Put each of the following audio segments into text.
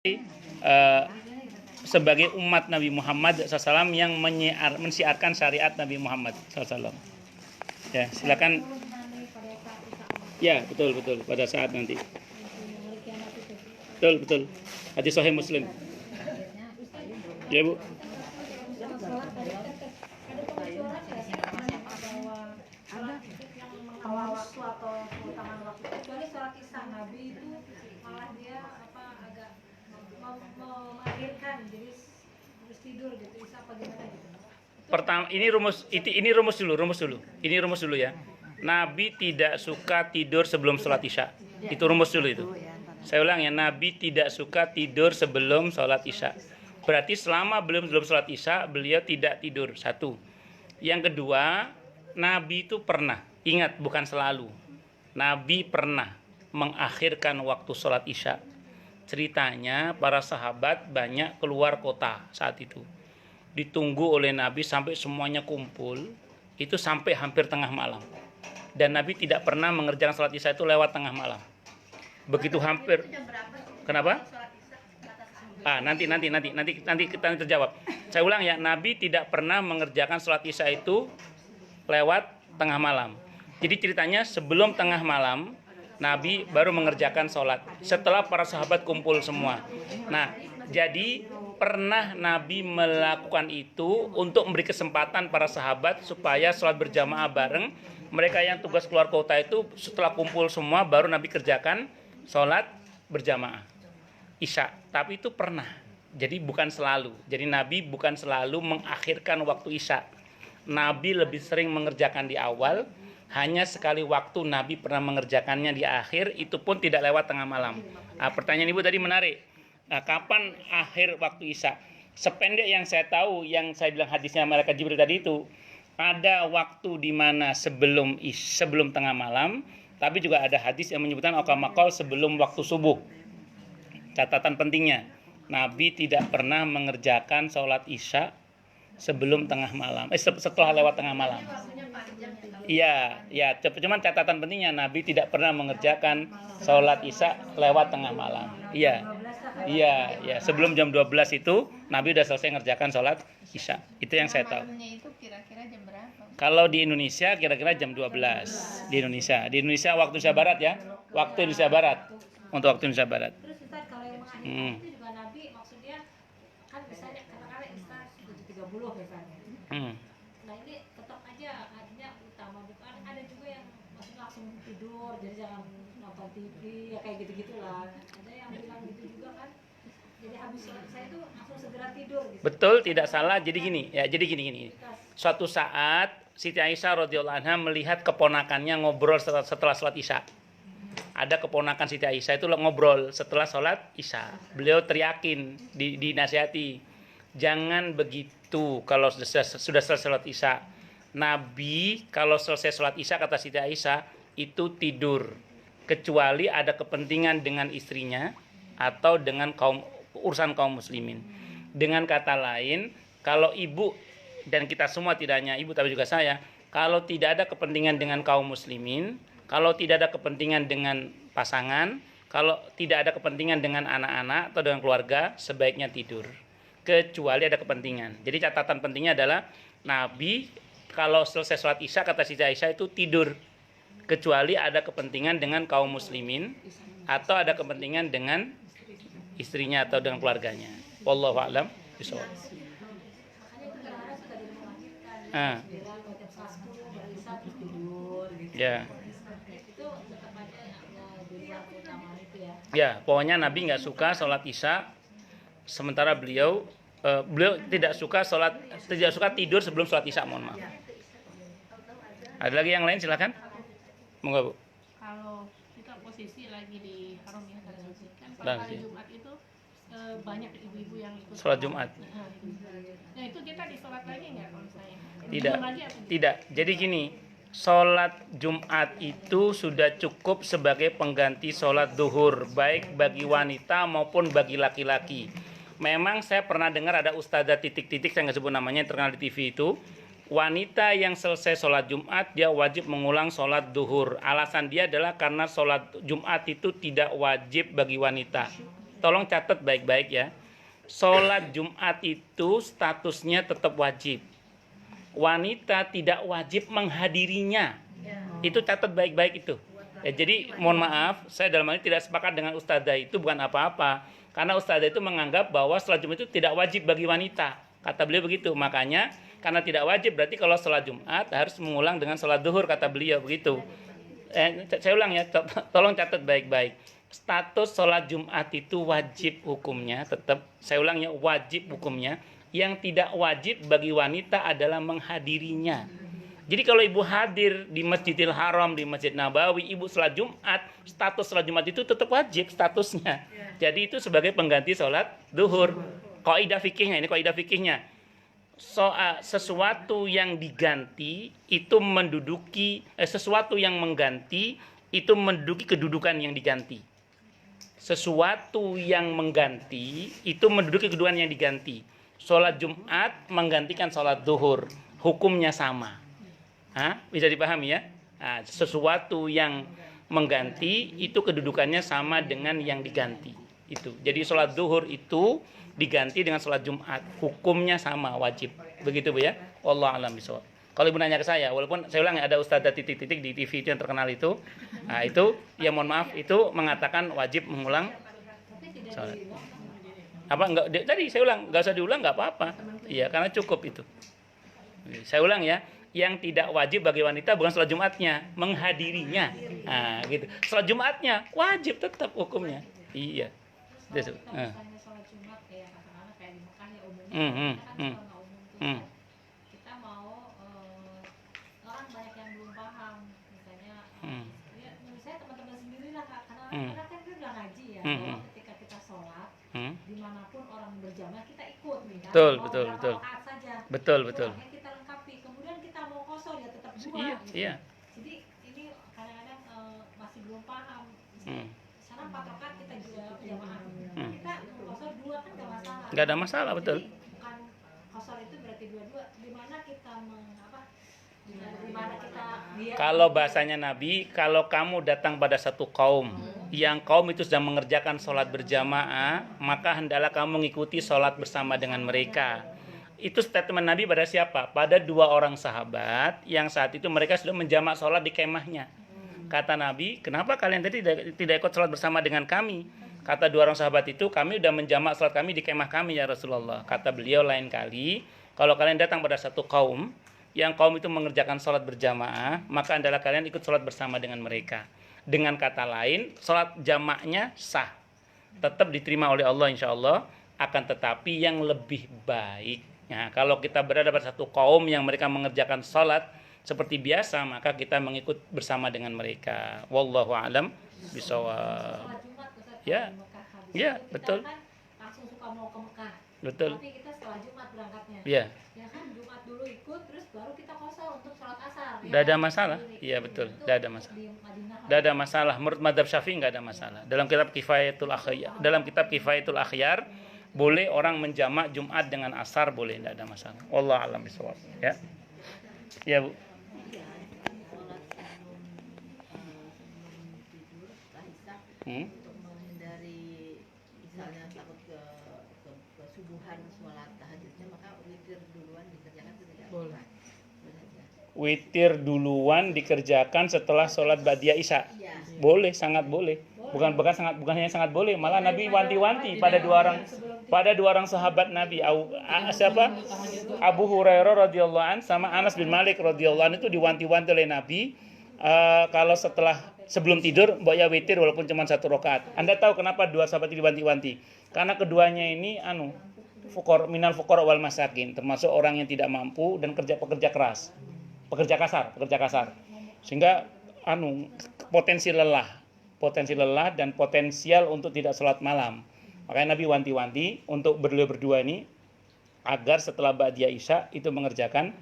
eh, sebagai umat Nabi Muhammad SAW yang mensiarkan syariat Nabi Muhammad SAW. Ya, silakan. Ya, betul pada saat nanti. Betul. Hadis Sahih Muslim. Ya, Bu. Waktu atau utangan waktu, kecuali sholat isya Nabi itu malah dia agak mengakhirkan, jadi harus tidur gitu, isya apa gimana gitu. Pertama, ini rumus dulu ya. Nabi tidak suka tidur sebelum sholat isya. Itu rumus dulu itu. Saya ulang ya, Nabi tidak suka tidur sebelum sholat isya. Berarti selama belum sholat isya beliau tidak tidur. Satu. Yang kedua, Nabi itu pernah, ingat bukan selalu, Nabi pernah mengakhirkan waktu sholat isya. Ceritanya para sahabat banyak keluar kota saat itu. Ditunggu oleh Nabi sampai semuanya kumpul, itu sampai hampir tengah malam. Dan Nabi tidak pernah mengerjakan sholat isya itu lewat tengah malam. Begitu hampir. Kenapa? Nanti kita terjawab. Saya ulang ya, Nabi tidak pernah mengerjakan sholat isya itu lewat tengah malam. Jadi ceritanya sebelum tengah malam Nabi baru mengerjakan sholat setelah para sahabat kumpul semua. Nah, jadi pernah Nabi melakukan itu untuk memberi kesempatan para sahabat supaya sholat berjamaah bareng. Mereka yang tugas keluar kota itu setelah kumpul semua baru Nabi kerjakan sholat berjamaah isya. Tapi itu pernah. Jadi bukan selalu. Jadi Nabi bukan selalu mengakhirkan waktu isya. Nabi lebih sering mengerjakan di awal. Hanya sekali waktu Nabi pernah mengerjakannya di akhir, itu pun tidak lewat tengah malam. Pertanyaan Ibu tadi menarik. Kapan akhir waktu isya? Sependek yang saya tahu, yang saya bilang hadisnya malaikat Jibril tadi itu, ada waktu di mana sebelum tengah malam, tapi juga ada hadis yang menyebutkan akamakal sebelum waktu subuh. Catatan pentingnya, Nabi tidak pernah mengerjakan sholat isya sebelum tengah malam, setelah lewat tengah malam. Iya, cuman catatan pentingnya Nabi tidak pernah mengerjakan sholat isya lewat tengah malam. Iya, sebelum jam 12 itu Nabi sudah selesai mengerjakan sholat isya. Itu yang saya tahu. Itu kira-kira jam berapa? Kalau di Indonesia kira-kira jam 12 di Indonesia waktu Indonesia Barat ya. Waktu Indonesia Barat. Untuk waktu Indonesia Barat. Terus Ustaz, kalau yang mengakhirkan itu juga Nabi maksudnya kan misalnya katakanlah isya 7.30 misalnya. Nah ini tetap aja artinya utama, bukan ada juga yang maksudnya langsung tidur, jadi jangan nonton TV ya kayak gitu-gitulah. Ada yang bilang gitu juga kan. Jadi habis sholat isya itu langsung segera tidur gitu. Betul, tidak salah. Jadi gini. Suatu saat Siti Aisyah radhiyallahu anha melihat keponakannya ngobrol setelah sholat isya. Ada keponakan Siti Aisyah itu ngobrol setelah sholat isya. Beliau teriakin, dinasihati, jangan begitu kalau sudah selesai sholat isya. Nabi kalau selesai sholat isya, kata Siti Aisyah, itu tidur, kecuali ada kepentingan dengan istrinya atau dengan urusan kaum muslimin. Dengan kata lain, kalau ibu dan kita semua, tidak hanya ibu tapi juga saya, kalau tidak ada kepentingan dengan kaum muslimin, kalau tidak ada kepentingan dengan pasangan, kalau tidak ada kepentingan dengan anak-anak atau dengan keluarga, sebaiknya tidur. Kecuali ada kepentingan. Jadi catatan pentingnya adalah Nabi kalau selesai sholat isya, kata Siti Aisyah, itu tidur. Kecuali ada kepentingan dengan kaum muslimin atau ada kepentingan dengan istrinya atau dengan keluarganya. Wallahu a'lam bishawab. Ya. Ya, pokoknya Nabi nggak suka sholat isya, sementara beliau tidak suka tidur sebelum sholat isya. Mohon maaf. Ada lagi yang lain, silakan. Monggo, Bu. Kalau kita posisi lagi di haram ya, kan hari Jumat itu banyak ibu-ibu yang ikut sholat Jumat. Nah itu kita disolat lagi nggak kalau misalnya? Tidak. Jadi gini. Sholat Jumat itu sudah cukup sebagai pengganti sholat duhur, baik bagi wanita maupun bagi laki-laki. Memang saya pernah dengar ada ustazah titik-titik, saya nggak sebut namanya, yang terkenal di TV itu, wanita yang selesai sholat Jumat, dia wajib mengulang sholat duhur. Alasan dia adalah karena sholat Jumat itu tidak wajib bagi wanita. tolong catat baik-baik ya. Sholat Jumat itu statusnya tetap wajib. Wanita tidak wajib menghadirinya. Itu catat baik-baik itu. Ya, jadi mohon maaf, saya dalam hal ini tidak sepakat dengan ustadzah itu bukan apa-apa. Karena ustadzah itu menganggap bahwa sholat Jumat itu tidak wajib bagi wanita. Kata beliau begitu. Makanya karena tidak wajib berarti kalau sholat Jumat harus mengulang dengan sholat duhur, kata beliau begitu. Saya ulang ya, tolong catat baik-baik. Status sholat Jumat itu wajib hukumnya, tetap saya ulang ya, wajib hukumnya. Yang tidak wajib bagi wanita adalah menghadirinya. Jadi kalau ibu hadir di Masjidil Haram, di Masjid Nabawi, ibu sholat Jumat, status sholat Jumat itu tetap wajib statusnya. Jadi itu sebagai pengganti sholat duhur. Kaidah fikihnya, ini kaidah fikihnya. Sesuatu yang diganti itu menduduki, sesuatu yang mengganti itu menduduki kedudukan yang diganti. Sesuatu yang mengganti itu menduduki kedudukan yang diganti. Sholat Jumat menggantikan sholat duhur, hukumnya sama. Bisa dipahami ya? Sesuatu yang mengganti itu kedudukannya sama dengan yang diganti. Itu. Jadi sholat duhur itu diganti dengan sholat Jumat, hukumnya sama, wajib. Begitu Bu ya? Wallahu a'lam bishawab. Kalau ibu nanya ke saya, walaupun saya ulang ada ustadzah titik-titik di TV itu yang terkenal itu, itu ya mohon maaf itu mengatakan wajib mengulang sholat. Apa enggak? Tadi saya ulang, enggak usah diulang enggak apa-apa. Iya, karena cukup itu. Saya ulang ya, yang tidak wajib bagi wanita bukan sholat Jumatnya, menghadirinya. Gitu. Sholat Jumatnya wajib tetap hukumnya. Iya. Terus kalau kita misalnya sholat Jumat kayak katakanlah kayak di Mekah ya umumnya, kita kan sholat umum tuh. Kita mau orang banyak yang belum paham, misalnya ya misalnya teman-teman sendiri lah karena kan kita udah ngaji ya, bahwa ketika kita sholat dimanapun orang berjamaah kita ikut nih kan, Betul, mau betul, berapa betul. rakaat saja. Betul, betul. Yang kita lengkapi, kemudian kita mau kosor ya tetap dua. Iya, gitu. iya. Jadi ini kadang-kadang masih belum paham. Sana 4 rakaat kita juga berjamaah. Kita kosor 2 kan nggak masalah. Nggak ada masalah, betul. Jadi, bukan kosor itu berarti 2-2. Di mana kita di mana kita Kalau bahasanya Nabi, kalau kamu datang pada satu kaum yang kaum itu sedang mengerjakan sholat berjamaah, maka hendaklah kamu mengikuti sholat bersama dengan mereka. Itu statement Nabi pada siapa? Pada 2 orang sahabat yang saat itu mereka sudah menjamak sholat di kemahnya. Kata Nabi, kenapa kalian tadi tidak ikut sholat bersama dengan kami? Kata 2 orang sahabat itu, kami sudah menjamak sholat kami di kemah kami ya Rasulullah. Kata beliau lain kali, kalau kalian datang pada satu kaum yang kaum itu mengerjakan sholat berjamaah, maka adalah kalian ikut sholat bersama dengan mereka. Dengan kata lain, sholat jamaknya sah, tetap diterima oleh Allah insya Allah. Akan tetapi yang lebih baik, nah, kalau kita berada pada satu kaum yang mereka mengerjakan sholat seperti biasa, maka kita mengikut bersama dengan mereka. Wallahu a'lam bishawab. sholat Jumat Ustaz, Ya. di Mekah habis Ya, itu betul. Kita kan langsung suka mau ke Mekah. Betul. Tapi kita setelah Jumat berangkatnya. Iya. Ya kan Jumat dulu ikut terus baru kita kosor untuk sholat asar. Tidak ada masalah. Iya betul. Tidak ada masalah. Di Madinah. Tidak ada masalah. Menurut mazhab Syafi'i nggak ada masalah. Dalam kitab Kifayatul Akhyar, boleh orang menjamak Jumat dengan asar, boleh, tidak ada masalah. Wallahu a'lam bishawab. Ya. Ya Bu. Untuk menghindari misalnya takut ke subuhan sholat tahajudnya, maka witir duluan dikerjakan itu tidak boleh. Witir duluan dikerjakan setelah sholat ba'diyah isya. Iya. Boleh, sangat boleh. Bukan hanya sangat boleh, malah Nabi wanti-wanti pada dua orang sahabat Nabi. Siapa? Abu Hurairah radhiyallahu an sama Anas bin Malik radhiyallahu an itu diwanti-wanti oleh Nabi. Kalau sebelum tidur mbok ya witir walaupun cuma 1 rakaat. Anda tahu kenapa 2 sahabat itu diwanti-wanti? Karena keduanya ini minal fuqara wal masakin, termasuk orang yang tidak mampu dan pekerja keras. Pekerja kasar. Sehingga potensi lelah dan potensial untuk tidak sholat malam. Makanya Nabi wanti-wanti untuk berdua ini agar setelah ba'diyah isya itu mengerjakan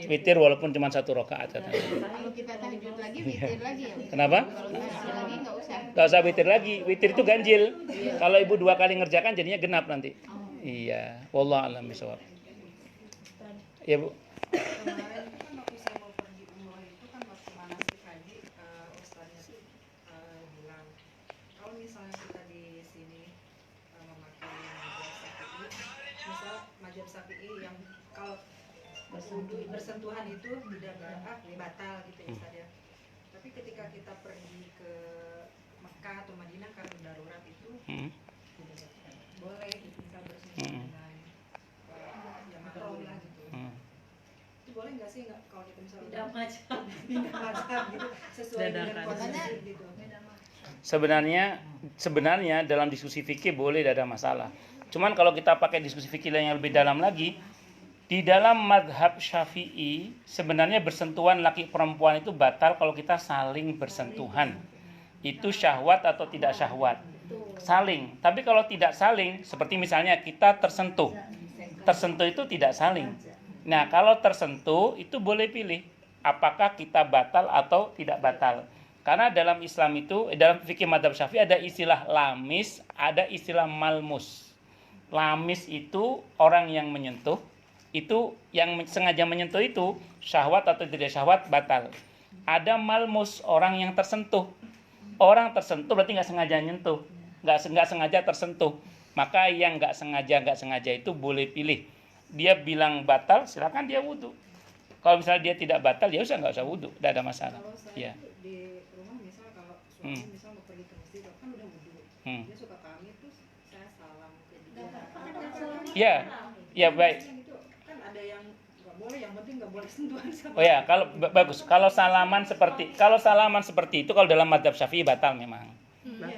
witir walaupun cuma 1 rakaat. Kalau kita tahajud lagi, witir lagi ya. Kenapa? Kalau tahajud lagi nggak usah. Nggak usah witir lagi. Witir itu ganjil. Kalau ibu 2 kali ngerjakan jadinya genap nanti. Iya. Wallahu a'lam bishawab. Ya Bu. Kemarin kan waktu saya mau pergi umroh itu kan waktu manasik haji, ustaznya bilang kalau misalnya kita di sini mazhab Syafi'i yang kalau bersentuhan itu tidak batal gitu ya Ustaz ya. Tapi ketika kita pergi ke Mekah atau Madinah karena darurat itu boleh kita bersentuhan dengan yang mahram lah gitu. Itu boleh nggak sih kalau kita misalnya Tidak macam. pindah mazhab gitu sesuai dengan kondisi gitu. Sebenarnya dalam diskusi fikih boleh, tidak ada masalah. Cuman kalau kita pakai diskusi fikih yang lebih dalam lagi, di dalam madhab Syafi'i sebenarnya bersentuhan laki perempuan itu batal kalau kita saling bersentuhan. Itu syahwat atau tidak syahwat? Saling. Tapi kalau tidak saling, seperti misalnya kita tersentuh. Tersentuh itu tidak saling. Nah, kalau tersentuh itu boleh pilih apakah kita batal atau tidak batal. Karena dalam Islam itu, dalam fikih madhab Syafi'i ada istilah lamis, ada istilah malmus. Lamis itu orang yang menyentuh, itu yang sengaja menyentuh itu syahwat atau tidak syahwat batal. Ada malmus, orang yang tersentuh. Orang tersentuh berarti nggak sengaja nyentuh, nggak sengaja tersentuh. Maka yang nggak sengaja itu boleh pilih. Dia bilang batal, silakan dia wudhu. Kalau misalnya dia tidak batal, ya usah nggak usah wudhu, tidak ada masalah. Kalau saya Ya. tuh di rumah misal kalau suami misal mau pergi ke masjid kan udah wudhu, dia suka pamit terus saya salam ke dia. Ya baik. Gitu kan ada yang nggak boleh, yang penting nggak boleh sentuhan sama. Oh ya, kalau bagus. Kalau salaman seperti itu kalau dalam mazhab Syafi'i batal memang.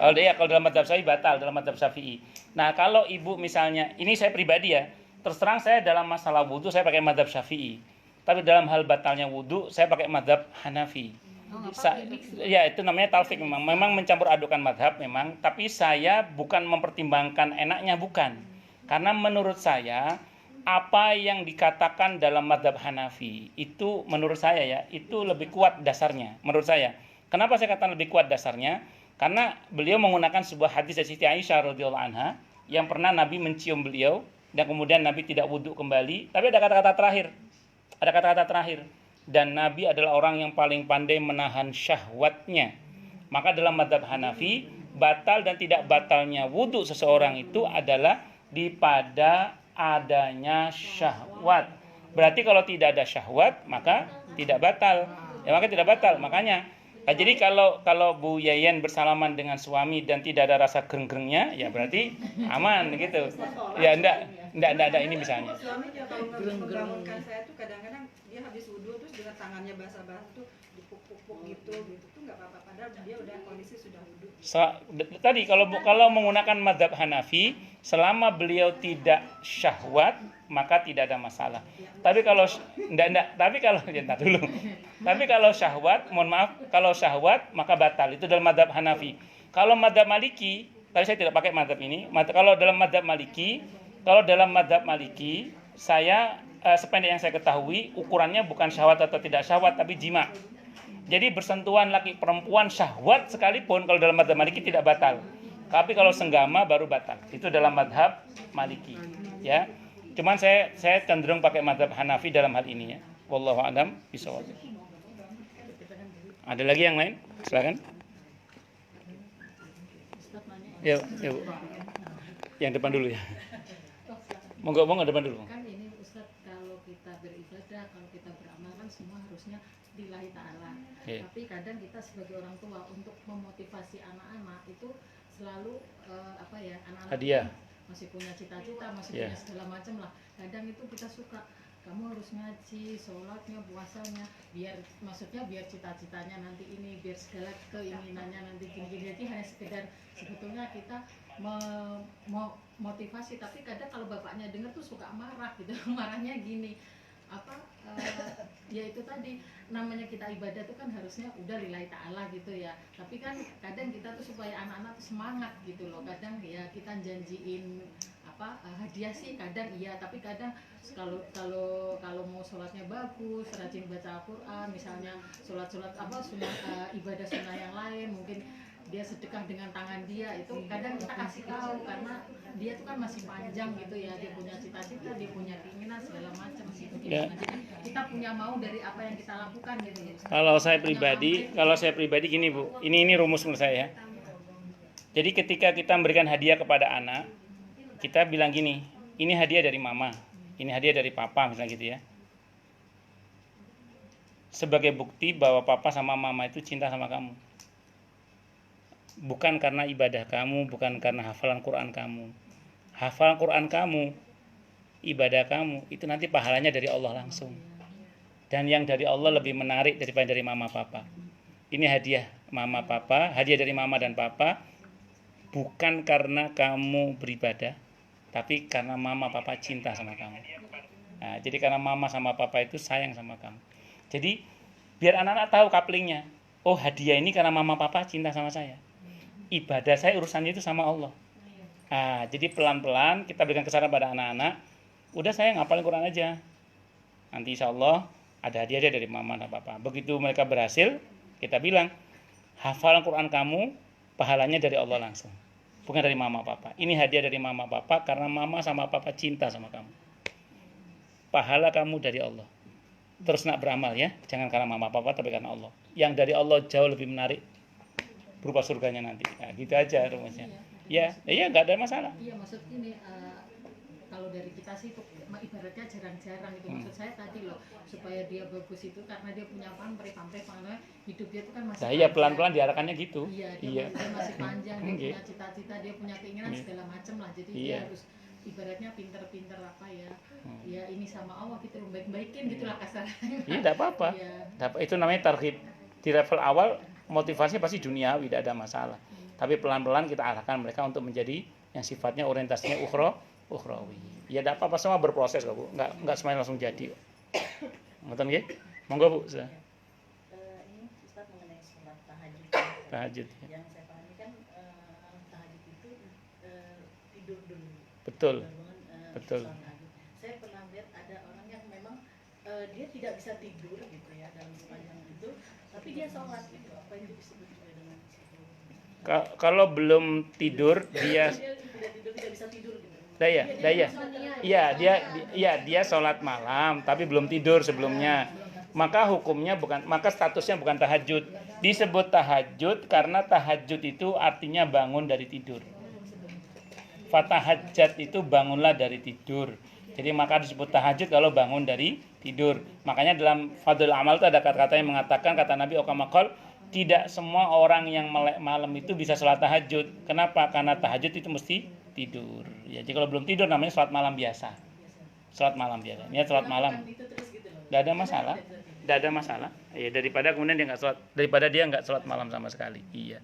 Kalau dalam mazhab Syafi'i batal, dalam mazhab Syafi'i. Nah, kalau ibu misalnya, ini saya pribadi ya, terus terang saya dalam masalah wudhu saya pakai mazhab Syafi'i. Tapi dalam hal batalnya wudhu saya pakai mazhab Hanafi. Ya itu namanya talfik memang mencampur adukan mazhab memang. Tapi saya bukan mempertimbangkan enaknya, bukan. Karena menurut saya apa yang dikatakan dalam mazhab Hanafi itu menurut saya ya itu lebih kuat dasarnya menurut saya. Kenapa saya katakan lebih kuat dasarnya? Karena beliau menggunakan sebuah hadis dari Siti Aisyah radhiyallahu anha yang pernah Nabi mencium beliau dan kemudian Nabi tidak wudhu kembali. Tapi ada kata-kata terakhir. Dan Nabi adalah orang yang paling pandai menahan syahwatnya. Maka dalam mazhab Hanafi batal dan tidak batalnya wudhu seseorang itu adalah pada adanya syahwat. Berarti kalau tidak ada syahwat maka tidak batal. Makanya jadi kalau Bu Yayan bersalaman dengan suami dan tidak ada rasa gereng-gerengnya ya berarti aman gitu. Ya enggak ini misalnya. Suaminya kalau membangunkan saya tuh kadang-kadang dia habis wudhu terus dengan tangannya basah-basah tuh dipuk-puk gitu tuh nggak apa-apa padahal dia udah kondisi sudah wudhu. Tadi kalau menggunakan mazhab Hanafi selama beliau tidak syahwat maka tidak ada masalah. Tapi kalau syahwat, mohon maaf, kalau syahwat maka batal. Itu dalam mazhab Hanafi. Kalau mazhab Maliki, tadi saya tidak pakai mazhab ini. Kalau dalam mazhab Maliki, saya sependek yang saya ketahui ukurannya bukan syahwat atau tidak syahwat tapi jima. Jadi bersentuhan laki perempuan syahwat sekalipun kalau dalam mazhab Maliki tidak batal. Tapi kalau senggama baru batal. Itu dalam mazhab Maliki, ya. Cuman saya cenderung pakai mazhab Hanafi dalam hal ini ya. Wallahu a'lam bishawab. Ada lagi yang lain? Silakan. Ya, Bu. Yang depan dulu ya. Monggo depan dulu. Kan ini Ustaz, kalau kita beribadah, kalau kita beramal kan semua harusnya lillahi ta'ala. Yeah. Tapi kadang kita sebagai orang tua untuk memotivasi anak-anak itu selalu anak-anak Hadiah. masih punya cita-cita, masih Yeah. punya segala macam lah. Kadang itu kita suka, kamu harus ngaji, sholatnya, puasanya, biar cita-citanya nanti ini, biar segala keinginannya nanti gini-gini. Jadi hanya sekedar sebetulnya kita motivasi, tapi kadang kalau bapaknya dengar tuh suka marah gitu. Marahnya gini, ya itu tadi namanya kita ibadah tuh kan harusnya udah lillahi ta'ala gitu ya, tapi kan kadang kita tuh supaya anak-anak tuh semangat gitu loh. Kadang ya kita janjiin hadiah sih kadang iya, tapi kadang kalau mau sholatnya bagus, rajin baca Al-Quran, misalnya sholat ibadah sunnah yang lain, mungkin dia sedekah dengan tangan dia, itu kadang kita kasih tahu karena dia tuh kan masih panjang gitu ya, dia punya cita-cita, dia punya keinginan segala macam gitu. Ya. Jadi kita punya mau dari apa yang kita lakukan gitu. Kalau saya pribadi gini Bu, ini rumus menurut saya ya. Jadi ketika kita memberikan hadiah kepada anak, kita bilang gini, ini hadiah dari mama. ini hadiah dari papa misalnya gitu ya. Sebagai bukti bahwa papa sama mama itu cinta sama kamu. Bukan karena ibadah kamu, bukan karena hafalan Quran kamu. Hafalan Quran kamu, ibadah kamu, itu nanti pahalanya dari Allah langsung. Dan yang dari Allah lebih menarik daripada dari mama papa. Ini hadiah mama papa, hadiah dari mama dan papa. Bukan karena kamu beribadah, tapi karena mama papa cinta sama kamu. Nah, jadi karena mama sama papa itu sayang sama kamu. Jadi biar anak-anak tahu couplingnya. Oh, hadiah ini karena mama papa cinta sama saya. Ibadah saya urusannya itu sama Allah. Nah, jadi pelan-pelan kita berikan kesadaran pada anak-anak. Udah saya ngapalin Quran aja. Nanti insya Allah ada hadiah dari mama dan papa. Begitu mereka berhasil, kita bilang, hafalan Quran kamu, pahalanya dari Allah langsung. Bukan dari mama papa. Ini hadiah dari mama papa karena mama sama papa cinta sama kamu. Pahala kamu dari Allah. Terus nak beramal ya, jangan karena mama papa tapi karena Allah. Yang dari Allah jauh lebih menarik berupa surganya nanti. Nah, gitu aja rumusnya. Ya, nggak ada masalah. Iya, maksud ini kalau dari kita sih itu ibaratnya jarang-jarang itu. Maksud saya tadi loh, supaya dia bagus itu karena dia punya pamrih karena hidup dia itu kan masih Nah, iya pelan-pelan diarahkannya gitu. Dia masih panjang, dia punya cita-cita, dia punya keinginan segala macam lah. Jadi dia harus ibaratnya pinter-pinter apa ya. Ya ini sama Allah gitu, baik-baikin gitulah kasarnya. Iya, enggak apa-apa. Itu namanya targhib. Di level awal motivasinya pasti duniawi, tidak ada masalah. Tapi pelan-pelan kita arahkan mereka untuk menjadi yang sifatnya orientasinya ukhrawi. Ya tidak apa-apa, semua berproses kok Bu. Enggak semuanya langsung jadi. Ngoten nggih? Monggo Bu. Ini Ustaz mengenai sholat tahajud. Tahajud. Yang saya pahami kan tahajud itu tidur dulu. Betul. Bangun, Betul. sholat tahajud. Saya pernah lihat ada orang yang memang dia tidak bisa tidur gitu ya dalam sepanjang itu, tapi dia sholat gitu. Apa itu disebut dengan Kalau belum tidur dia tidak bisa tidur gitu. Dia sholat malam tapi belum tidur sebelumnya. Maka hukumnya maka statusnya bukan tahajud. Disebut tahajud karena tahajud itu artinya bangun dari tidur. Fatahajjat itu bangunlah dari tidur. Jadi maka disebut tahajud kalau bangun dari tidur. Makanya dalam Fadhil Amal itu ada kata-kata yang mengatakan, kata Nabi Okamakol, tidak semua orang yang melek malam itu bisa sholat tahajud. Kenapa? Karena tahajud itu mesti tidur. Ya, jadi kalau belum tidur namanya sholat malam biasa. Sholat malam biasa. Ini sholat malam. Tidak ada masalah. Tidak ada masalah. Ya, daripada kemudian dia nggak sholat malam sama sekali. Iya.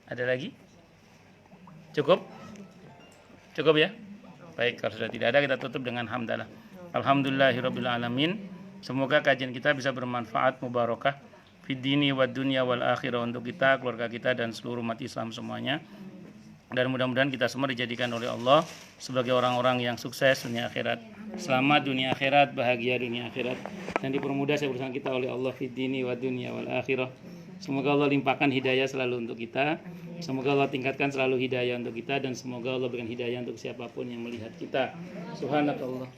Ada lagi? Cukup? Cukup ya? Baik, kalau sudah tidak ada kita tutup dengan hamdalah. Alhamdulillahirabbil alamin. Semoga kajian kita bisa bermanfaat, mubarakah fid dini wad dunya wal akhirah untuk kita, keluarga kita dan seluruh umat Islam semuanya. Dan mudah-mudahan kita semua dijadikan oleh Allah sebagai orang-orang yang sukses dunia akhirat. Selamat dunia akhirat, bahagia dunia akhirat, dan dipermudah urusan kita oleh Allah fid dini wad dunya wal akhirah. Semoga Allah limpahkan hidayah selalu untuk kita. Semoga Allah tingkatkan selalu hidayah untuk kita, dan semoga Allah berikan hidayah untuk siapapun yang melihat kita. Subhanakallah.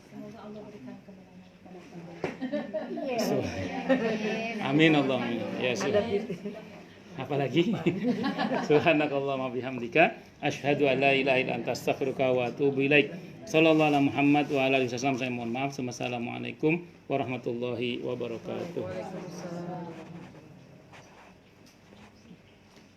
Semoga Allah berikan kemenangan kepada kami. Amin Allah. Ya sudah. Apalagi? Subhanakallahumma bihamdika asyhadu an la ilaha illa anta astaghfiruka wa atubu ilaik. Sallallahu alaihi Muhammad wa ala alihi wasallam. Saya mohon maaf. Wassalamualaikum warahmatullahi wabarakatuh.